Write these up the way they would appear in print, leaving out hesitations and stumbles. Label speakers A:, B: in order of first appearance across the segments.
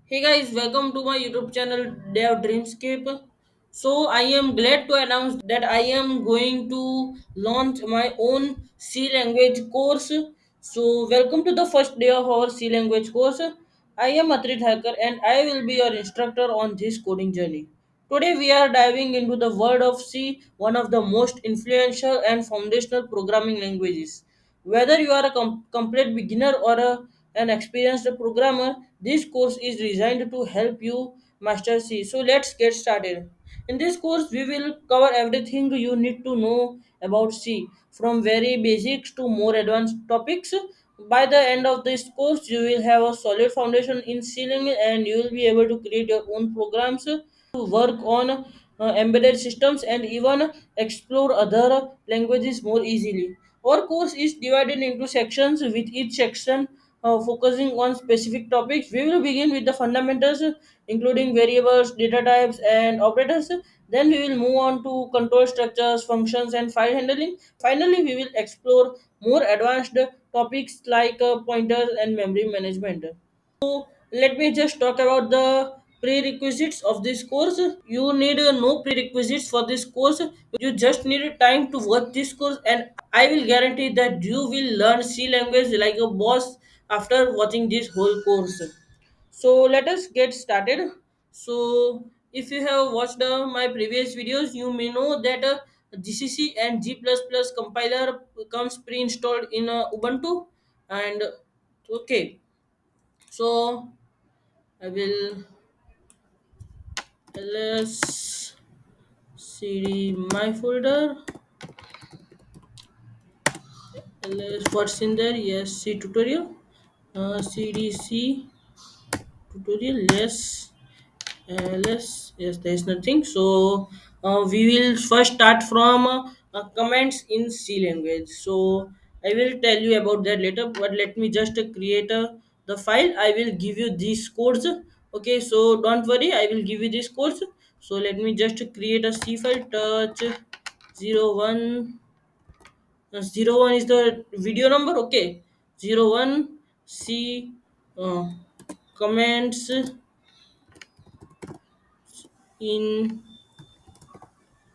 A: Hey guys, welcome to my YouTube channel DevDreamscape. So I am glad to announce that I am going to launch my own C language course. So welcome to the first day of our C language course. I am Atrit Hacker and I will be your instructor on this coding journey. Today we are diving into the world of C, one of the most influential and foundational programming languages. Whether you are a complete beginner or an experienced programmer, this course is designed to help you master C. So let's get started. In this course, we will cover everything you need to know about C, from very basics to more advanced topics. By the end of this course, you will have a solid foundation in C language and you will be able to create your own programs to work on embedded systems and even explore other languages more easily. Our course is divided into sections with each section focusing on specific topics. We will begin with the fundamentals, including variables, data types, and operators. Then we will move on to control structures, functions, and file handling. Finally, we will explore more advanced topics like pointers and memory management. So let me just talk about the prerequisites of this course. You need no prerequisites for this course. You just need time to watch this course, and I will guarantee that you will learn C language like a boss after watching this whole course. So let us get started. So if you have watched my previous videos, you may know that GCC and G++ compiler comes pre-installed in Ubuntu. And okay, so I will ls cd my folder, ls what's in there, yes, c tutorial, cdc tutorial, yes, ls, yes, there's nothing. So we will first start from comments in C language. So I will tell you about that later, but let me just create the file. I will give you these codes. Okay, so don't worry, I will give you these codes. So let me just create a C file. Touch 01, 01 is the video number. Okay, 01 C uh, comments in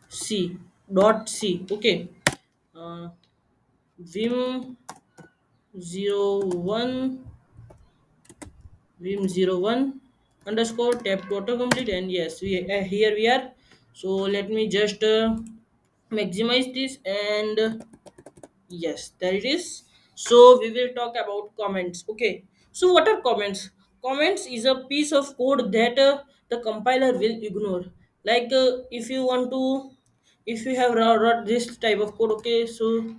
A: C dot C. Okay. Uh, Vim 01 Vim 01 underscore tap to autocomplete, and yes, we here we are. So let me just maximize this, and yes, there it is. So we will talk about comments. Okay. So what are comments? Comments is a piece of code that the compiler will ignore. Like if you want to, if you have wrote this type of code. Okay. So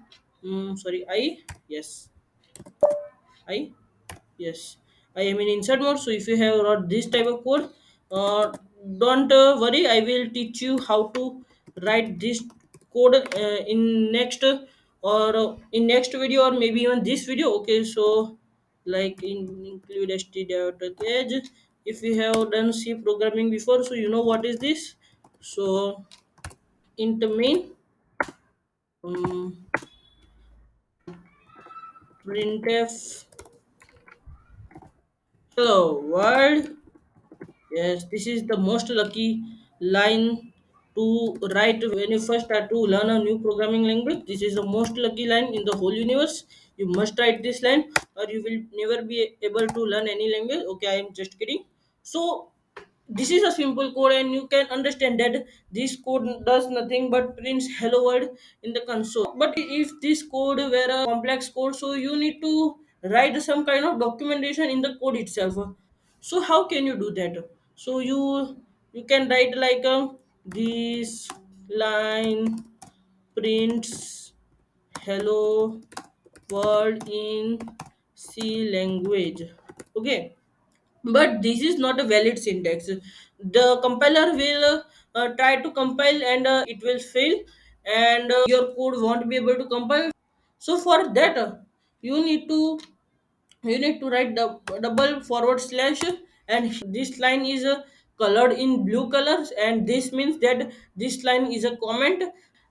A: sorry, I, yes, I, yes, I am in insert mode. So if you have wrote this type of code, don't worry. I will teach you how to write this code in next in next video, or maybe even this video. Okay, so like include std.h. If you have done C programming before, so you know what is this. So int main, um, printf hello world. Yes, this is the most lucky line to write when you first start to learn a new programming language. This is the most lucky line in the whole universe. You must write this line, or you will never be able to learn any language. Okay, I am just kidding. So this is a simple code, and you can understand that this code does nothing but prints hello world in the console. But if this code were a complex code, so you need to write some kind of documentation in the code itself. So how can you do that? So you can write like this line prints hello world in C language. Okay, but this is not a valid syntax. The compiler will try to compile, and it will fail, and your code won't be able to compile. So for that, you need to you need to write the double forward slash, and this line is colored in blue colors, and this means that this line is a comment.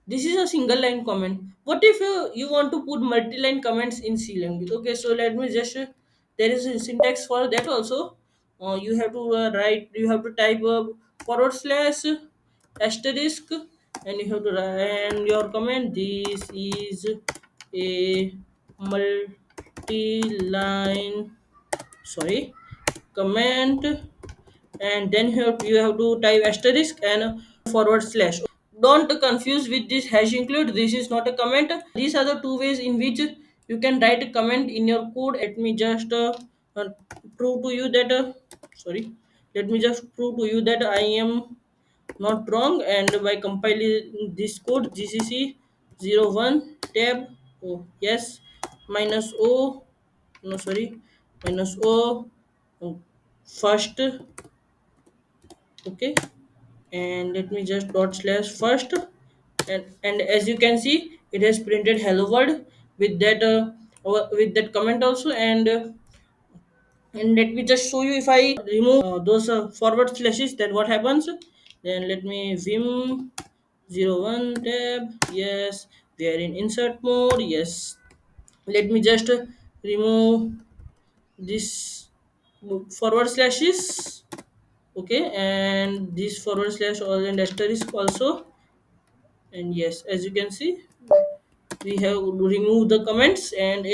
A: This is a single line comment. What if you want to put multi-line comments in C language? Okay, so let me just there is a syntax for that also. you have to write, you have to type forward slash asterisk, and you have to write and your comment, this is a multi-line, sorry, comment, and then you have to type asterisk and forward slash. Don't confuse with this hash include, this is not a comment. These are the two ways in which you can write a comment in your code. Let me just uh, prove to you that sorry, let me just prove to you that I am not wrong, and by compiling this code gcc 01 tab, oh yes, minus o, no sorry, minus o, oh, first, okay, and let me just dot slash first, and as you can see it has printed hello world with that with that comment also, and let me just show you, if I remove those forward slashes, then what happens. Then let me vim 01 tab, yes, we are in insert mode, yes. Let me just remove this forward slashes, okay, and this forward slash or and asterisk also, and yes, as you can see we have removed the comments, and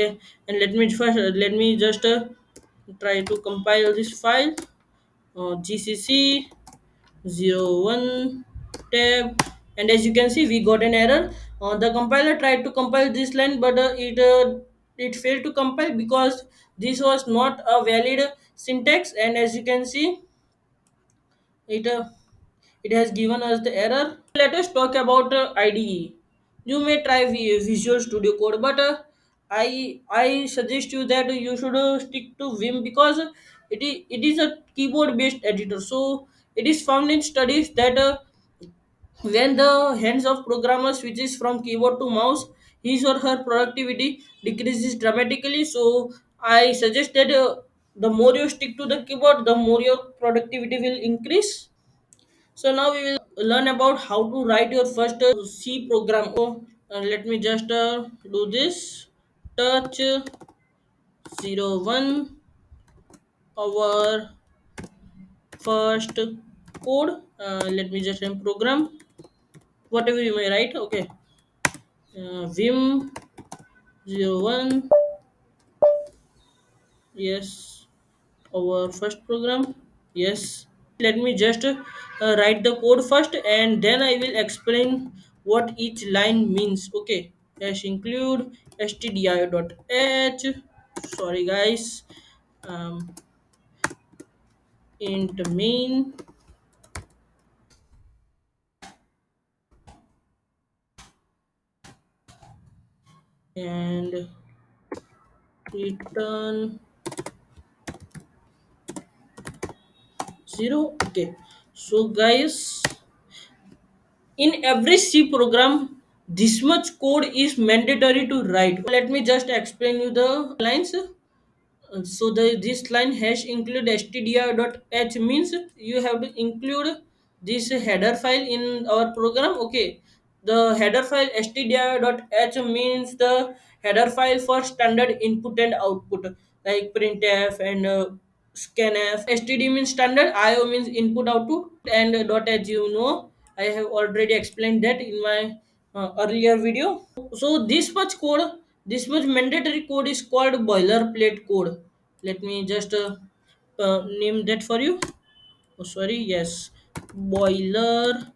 A: let me first let me just try to compile this file, gcc 01 tab, and as you can see we got an error. The compiler tried to compile this line, but it failed to compile because this was not a valid syntax, and as you can see it it has given us the error. Let us talk about IDE. You may try Visual Studio Code, but I suggest you that you should stick to Vim because it is a keyboard based editor. So it is found in studies that when the hands of programmer switches from keyboard to mouse, his or her productivity decreases dramatically. So I suggest that the more you stick to the keyboard, the more your productivity will increase. So now we will learn about how to write your first C program. So let me just do this. Touch 01, our first code. Let me just run program. Whatever you may write. Okay. Vim 01. Yes. Our first program. Yes. Let me just write the code first, and then I will explain what each line means. Okay, hash include stdio.h, sorry guys, um, int main, and return 0. Okay, so guys, in every C program this much code is mandatory to write. Let me just explain you the lines. So this line hash include stdio.h means you have to include this header file in our program. Okay, the header file stdio.h means the header file for standard input and output like printf and scanf. Std means standard, io means input output, and .h, you know, I have already explained that in my earlier video. So this much code, this much mandatory code is called boilerplate code. Let me just name that for you. Oh, sorry, yes, boilerplate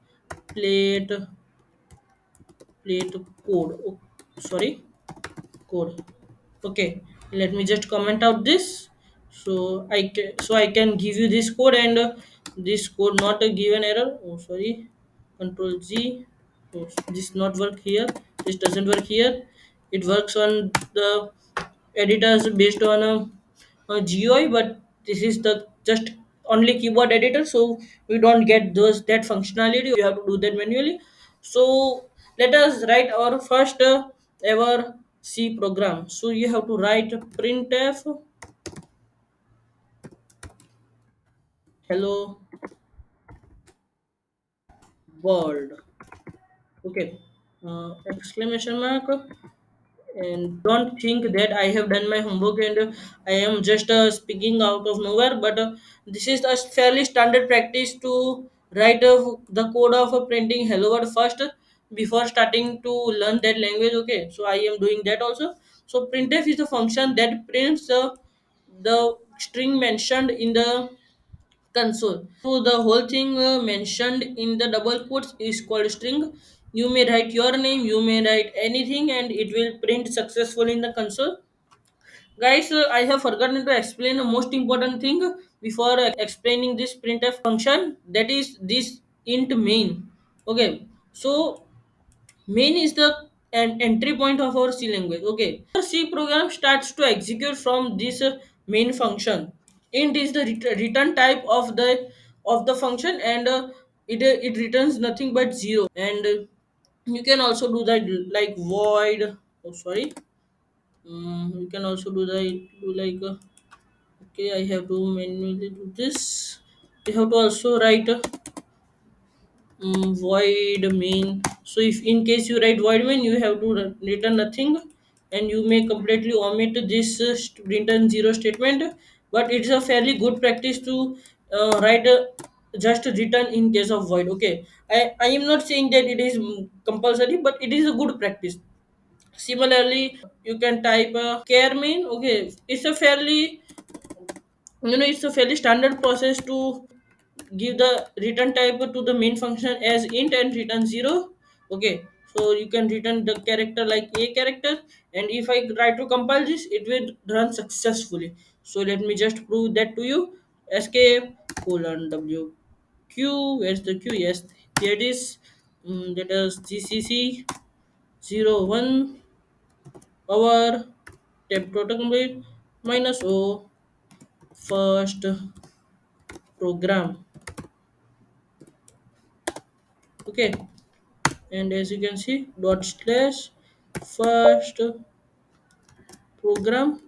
A: plate code. Oh, sorry, code. Okay, let me just comment out this, so I can give you this code, and this code not give an error. Oh sorry, control G. Oh, this not work here, this doesn't work here. It works on the editors based on a GUI, but this is the just only keyboard editor, so we don't get those that functionality. You have to do that manually. So let us write our first ever C program. So you have to write printf hello world. Okay, exclamation mark, and don't think that I have done my homework and I am just speaking out of nowhere. But this is a fairly standard practice to write the code of printing hello world first before starting to learn that language. Okay, so I am doing that also. So printf is a function that prints the string mentioned in the console. So the whole thing mentioned in the double quotes is called string. You may write your name, you may write anything, and it will print successfully in the console. Guys, I have forgotten to explain the most important thing before explaining this printf function. That is this int main. Okay, so main is the an entry point of our C language. Okay, our C program starts to execute from this main function. Int is the return type of the function, and it returns nothing but zero. And you can also do that like void. Oh, sorry. You can also do like okay. I have to manually do this. You have to also write. Void main. So if in case you write void main, you have to return nothing, and you may completely omit this return zero statement. But it's a fairly good practice to write just return in case of void. Okay, I am not saying that it is compulsory, but it is a good practice. Similarly, you can type care main. Okay, it's a fairly, it's a fairly standard process to give the return type to the main function as int and return zero. Okay, so you can return the character like a character, and if I try to compile this, it will run successfully. So let me just prove that to you. Escape colon w q, where's the q? Yes, here it is. That is gcc 01 our tab total complete minus o first program. Okay, and as you can see, dot slash first program.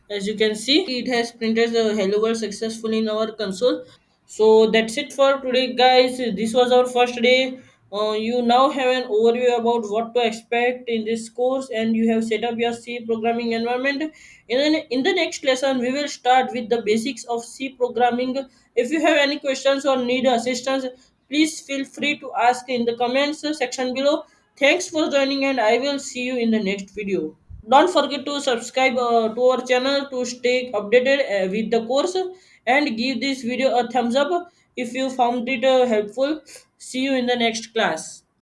A: As you can see, it has printed the hello world successfully in our console. So that's it for today, guys. This was our first day. You now have an overview about what to expect in this course, and you have set up your C programming environment. In the next lesson, we will start with the basics of C programming. If you have any questions or need assistance, please feel free to ask in the comments section below. Thanks for joining, and I will see you in the next video. Don't forget to subscribe to our channel to stay updated with the course, and give this video a thumbs up if you found it helpful. See you in the next class.